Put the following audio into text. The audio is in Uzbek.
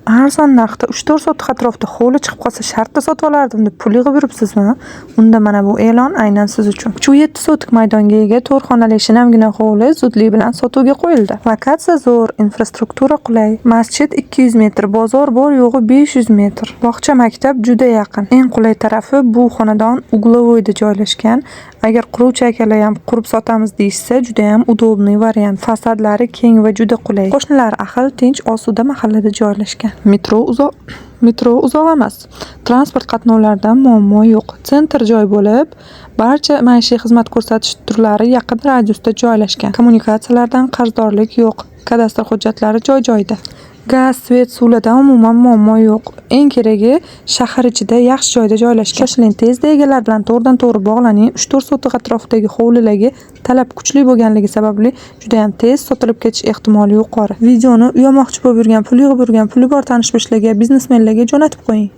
arzon narxda 3-4 sotuq atrofida hovli chiqib qolsa shartda sotib olardim deb pul yig'ib yuribsizmi? Unda mana bu e'lon aynan siz uchun. 3-7 sotuq maydonga ega 4 xonali shinamgina hovli zudlik bilan sotuvga qo'yildi. Lokatsiya zo'r, infrastruktura qulay. Masjid 200 metr, bozor bor yo'g'i 500 metr. Bog'cha, maktab juda yaqin. Eng qulay tarafi bu xonadon uglovoyda joylashgan. Agar quruvchi akalar ham qurib sotamiz deyishsa, juda ham udobniy variant. Fasadlari keng va juda qulay. Qo'shnilar ahil, tinch, osuda mahallada joylashgan. Metro uzoq emas. Transport qatnovlaridan muammo yo'q. Sentr joy bo'lib, barcha maishiy xizmat ko'rsatish turlari yaqin radiusda joylashgan. Kommunikatsiyalardan qarzdorlik yo'q. Kadastr hujjatlari joy-joyida. Gaz, svet, suvlardan umuman muammo yo'q. Eng keragi, shahar ichida yaxshi joyda joylashgan. Shoshiling, tezda egalar bilan to'g'ridan-to'g'ri bog'laning. 3-4 sotuq atrofidagi hovlilarga talab kuchli bo'lganligi sababli juda ham tez sotilib ketish ehtimoli yuqori. Videoni uyamoqchi bo'lib yurgan, pul yig'ib yurgan, puli bor tanish-bilishlarga, biznesmenlarga jo'natib qo'ying.